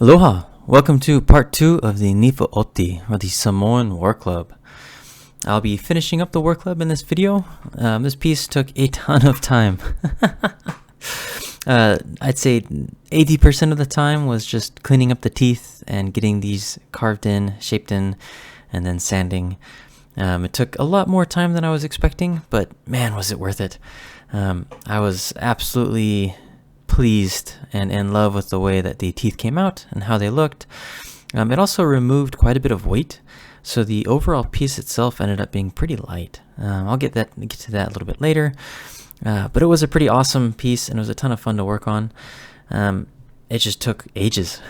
Aloha! Welcome to part 2 of the Nifo Oti, or the Samoan War Club. I'll be finishing up the War Club in this video. This piece took a ton of time. I'd say 80% of the time was just cleaning up the teeth and getting these carved in, shaped in, and then sanding. It took a lot more time than I was expecting, but man, was it worth it. I was absolutely pleased and in love with the way that the teeth came out and how they looked. It also removed quite a bit of weight, so the overall piece itself ended up being pretty light. I'll get to that a little bit later, but it was a pretty awesome piece and it was a ton of fun to work on. It just took ages.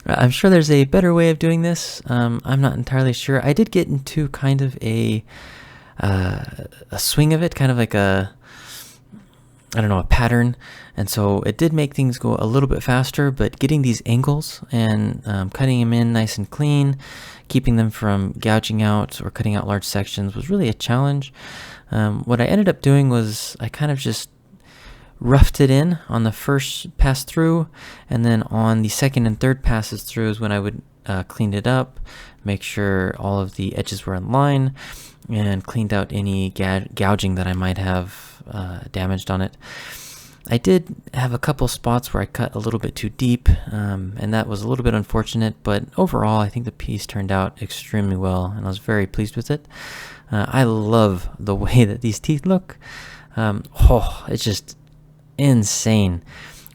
I'm sure there's a better way of doing this. I'm not entirely sure. I did get into kind of a swing of it, kind of like a pattern, and so it did make things go a little bit faster, but getting these angles and cutting them in nice and clean, keeping them from gouging out or cutting out large sections was really a challenge. What I ended up doing was I kind of just roughed it in on the first pass through, and then on the second and third passes through is when I would clean it up, make sure all of the edges were in line, and cleaned out any gouging that I might have damaged on it. I did have a couple spots where I cut a little bit too deep, and that was a little bit unfortunate, but overall I think the piece turned out extremely well and I was very pleased with it. I love the way that these teeth look. It's just insane.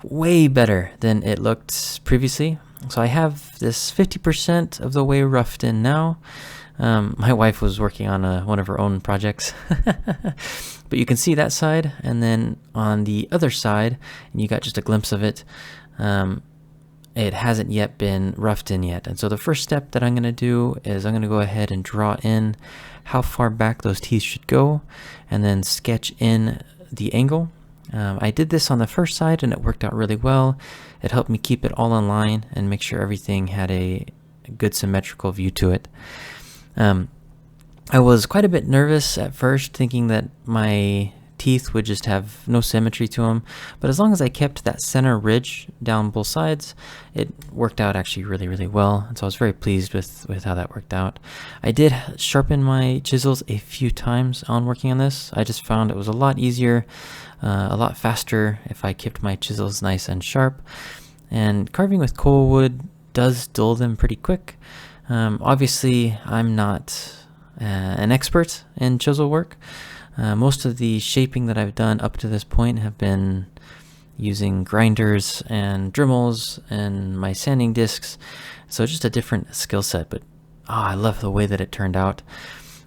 Way better than it looked previously. So I have this 50% of the way roughed in now. My wife was working on one of her own projects, but you can see that side, and then on the other side, and you got just a glimpse of it, it hasn't yet been roughed in yet. And so the first step that I'm going to do is I'm going to go ahead and draw in how far back those teeth should go, and then sketch in the angle. I did this on the first side and it worked out really well. It helped me keep it all in line and make sure everything had a good symmetrical view to it. I was quite a bit nervous at first, thinking that my teeth would just have no symmetry to them, but as long as I kept that center ridge down both sides, it worked out actually really, really well, and so I was very pleased with how that worked out. I did sharpen my chisels a few times on working on this. I just found it was a lot easier, a lot faster if I kept my chisels nice and sharp, and carving with koa wood does dull them pretty quick. Obviously, I'm not an expert in chisel work. Most of the shaping that I've done up to this point have been using grinders and Dremels and my sanding discs, so just a different skill set, but I love the way that it turned out.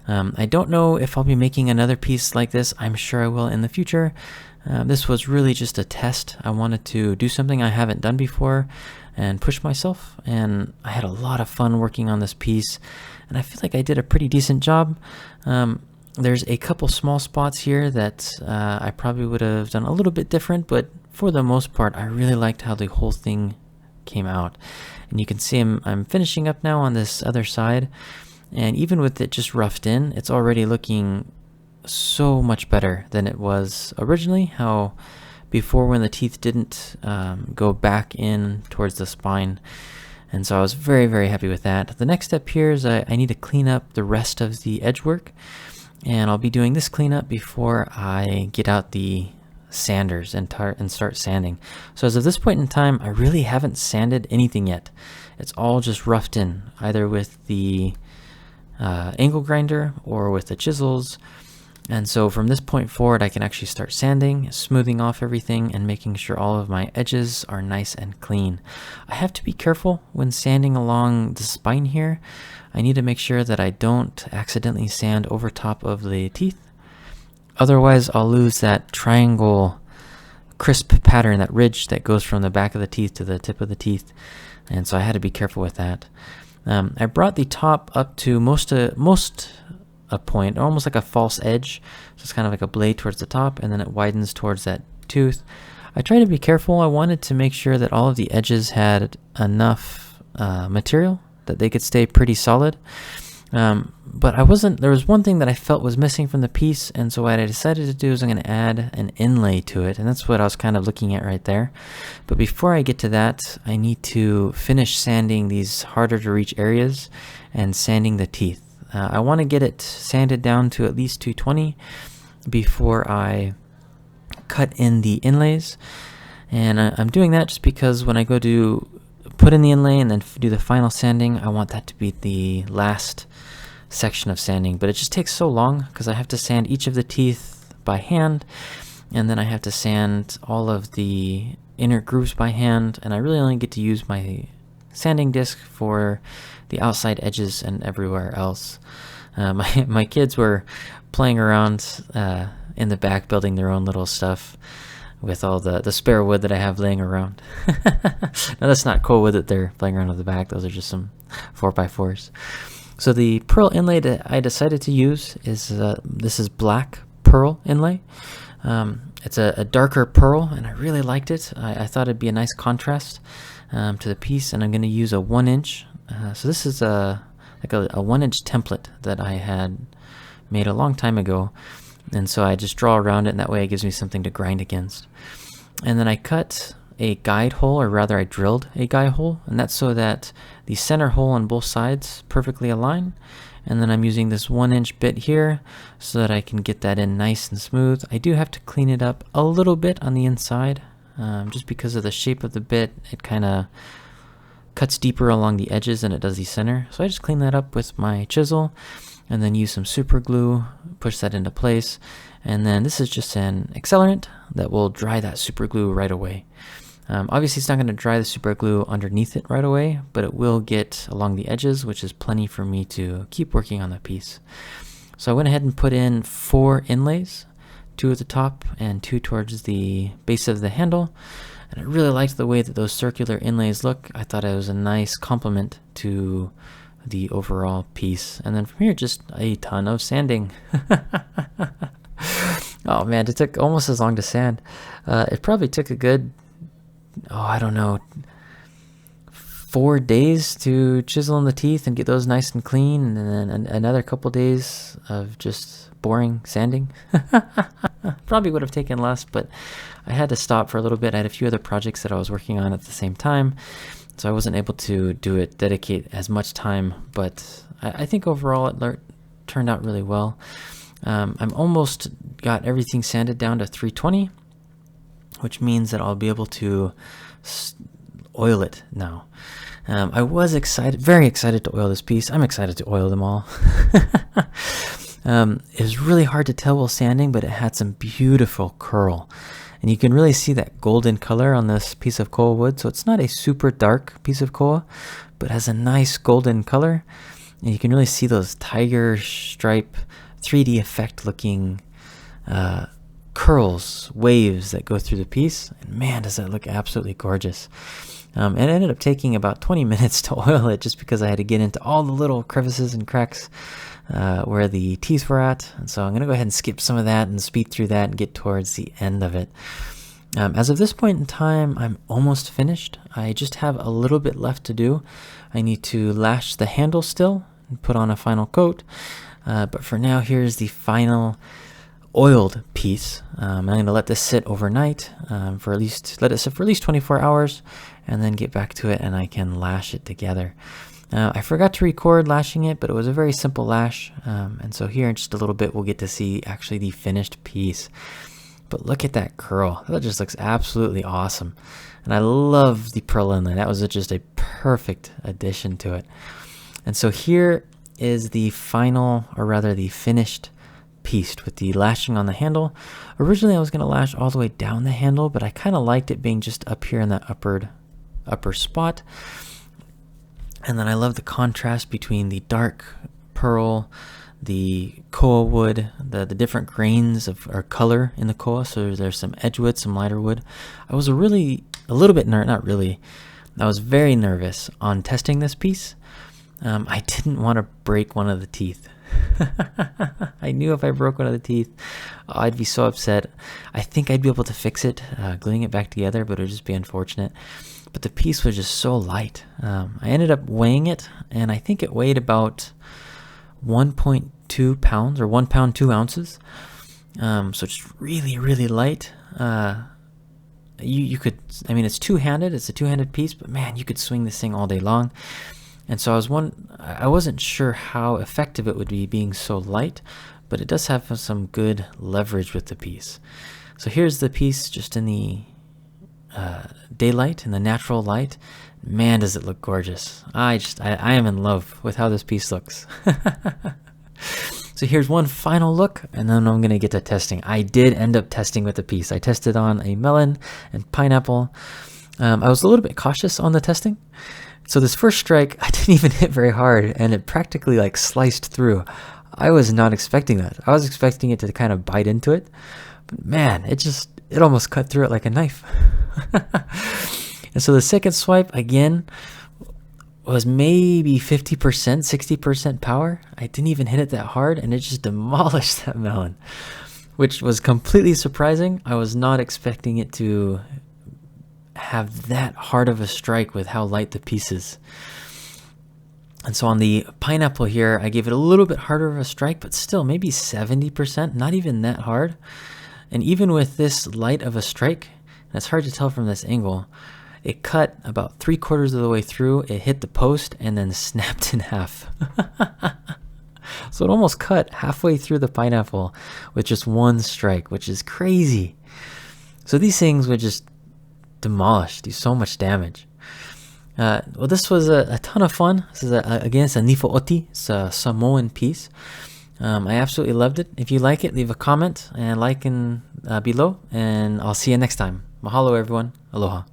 I don't know if I'll be making another piece like this. I'm sure I will in the future. This was really just a test. I wanted to do something I haven't done before and push myself, and I had a lot of fun working on this piece, and I feel like I did a pretty decent job. There's a couple small spots here that I probably would have done a little bit different, but for the most part I really liked how the whole thing came out. And you can see I'm finishing up now on this other side, and even with it just roughed in, it's already looking so much better than it was originally. How before, when the teeth didn't go back in towards the spine, and so I was very, very happy with that. The next step here is I need to clean up the rest of the edge work, and I'll be doing this cleanup before I get out the sanders and start sanding. So as of this point in time, I really haven't sanded anything yet. It's all just roughed in, either with the angle grinder or with the chisels. And so from this point forward, I can actually start sanding, smoothing off everything, and making sure all of my edges are nice and clean. I have to be careful when sanding along the spine here. I need to make sure that I don't accidentally sand over top of the teeth. Otherwise, I'll lose that triangle crisp pattern, that ridge that goes from the back of the teeth to the tip of the teeth. And so I had to be careful with that. I brought the top up to most a point, almost like a false edge, so it's kind of like a blade towards the top, and then it widens towards that tooth. I tried to be careful. I wanted to make sure that all of the edges had enough material that they could stay pretty solid. But there was one thing that I felt was missing from the piece, and so what I decided to do is I'm going to add an inlay to it, and that's what I was kind of looking at right there. But before I get to that, I need to finish sanding these harder to reach areas and sanding the teeth. I want to get it sanded down to at least 220 before I cut in the inlays, and I'm doing that just because when I go to put in the inlay and then do the final sanding, I want that to be the last section of sanding. But it just takes so long because I have to sand each of the teeth by hand, and then I have to sand all of the inner grooves by hand, and I really only get to use my sanding disc for the outside edges and everywhere else. My kids were playing around in the back, building their own little stuff with all the spare wood that I have laying around. Now that's not cool wood that they're playing around with the back. Those are just some 4x4s. So the pearl inlay that I decided to use is this is black pearl inlay. It's a darker pearl, and I really liked it. I thought it'd be a nice contrast to the piece, and I'm going to use a 1-inch. So this is a 1-inch template that I had made a long time ago. And so I just draw around it, and that way it gives me something to grind against. And then I cut a guide hole, or rather I drilled a guide hole, and that's so that the center hole on both sides perfectly align. And then I'm using this 1-inch bit here so that I can get that in nice and smooth. I do have to clean it up a little bit on the inside, just because of the shape of the bit. It kind of cuts deeper along the edges than it does the center. So I just clean that up with my chisel, and then use some super glue, push that into place. And then this is just an accelerant that will dry that super glue right away. Obviously it's not going to dry the super glue underneath it right away, but it will get along the edges, which is plenty for me to keep working on the piece. So I went ahead and put in 4 inlays, 2 at the top and 2 towards the base of the handle. And I really liked the way that those circular inlays look. I thought it was a nice complement to the overall piece. And then from here, just a ton of sanding. Oh man, it took almost as long to sand. It probably took a good, I don't know, 4 days to chisel in the teeth and get those nice and clean, and then another couple days of just boring sanding. Probably would have taken less, but I had to stop for a little bit. I had a few other projects that I was working on at the same time, so I wasn't able to dedicate as much time, but I think overall it turned out really well. I'm almost got everything sanded down to 320, which means that I'll be able to oil it now. I was very excited to oil this piece. I'm excited to oil them all. It was really hard to tell while sanding, but it had some beautiful curl. And you can really see that golden color on this piece of koa wood. So it's not a super dark piece of koa, but has a nice golden color. And you can really see those tiger stripe 3D effect looking curls, waves that go through the piece. And man, does that look absolutely gorgeous. And it ended up taking about 20 minutes to oil it just because I had to get into all the little crevices and cracks where the teeth were at. And so I'm going to go ahead and skip some of that and speed through that and get towards the end of it. As of this point in time, I'm almost finished. I just have a little bit left to do. I need to lash the handle still and put on a final coat. But for now, here's the final oiled piece. I'm going to let this sit overnight let it sit for at least 24 hours and then get back to it, and I can lash it together. I forgot to record lashing it, but it was a very simple lash. And so here in just a little bit, we'll get to see actually the finished piece. But look at that curl. That just looks absolutely awesome. And I love the pearl inlay. That was just a perfect addition to it. And so here is the final, or rather the finished piece with the lashing on the handle. Originally I was going to lash all the way down the handle, but I kind of liked it being just up here in that upper spot. And then I love the contrast between the dark pearl, the koa wood, the different grains of or color in the koa. So there's some edge wood, some lighter wood. I was I was very nervous on testing this piece. I didn't want to break one of the teeth. I knew if I broke one of the teeth, I'd be so upset. I think I'd be able to fix it, gluing it back together, but it would just be unfortunate. But the piece was just so light. I ended up weighing it, and I think it weighed about 1.2 pounds, or 1 pound 2 ounces. So it's really, really light. You could, I mean, it's two-handed. It's a two-handed piece, but man, you could swing this thing all day long. And so I wasn't sure how effective it would be being so light, but it does have some good leverage with the piece. So here's the piece just in the daylight, in the natural light. Man, does it look gorgeous. I am in love with how this piece looks. So here's one final look, and then I'm going to get to testing. I did end up testing with the piece. I tested on a melon and pineapple. I was a little bit cautious on the testing. So this first strike, I didn't even hit very hard, and it practically like sliced through. I was not expecting that. I was expecting it to kind of bite into it. But man, it almost cut through it like a knife. And so the second swipe, again, was maybe 50%, 60% power. I didn't even hit it that hard, and it just demolished that melon, which was completely surprising. I was not expecting it to have that hard of a strike with how light the piece is. And so on the pineapple here, I gave it a little bit harder of a strike, but still maybe 70%, not even that hard. And even with this light of a strike, and it's hard to tell from this angle, it cut about 3/4 of the way through. It hit the post and then snapped in half. So it almost cut halfway through the pineapple with just one strike, which is crazy. So these things would just demolish, do so much damage. Well, this was a ton of fun. This is again, it's a Nifo Oti. It's a Samoan piece. I absolutely loved it. If you like it, leave a comment and like below, and I'll see you next time. Mahalo, everyone. Aloha.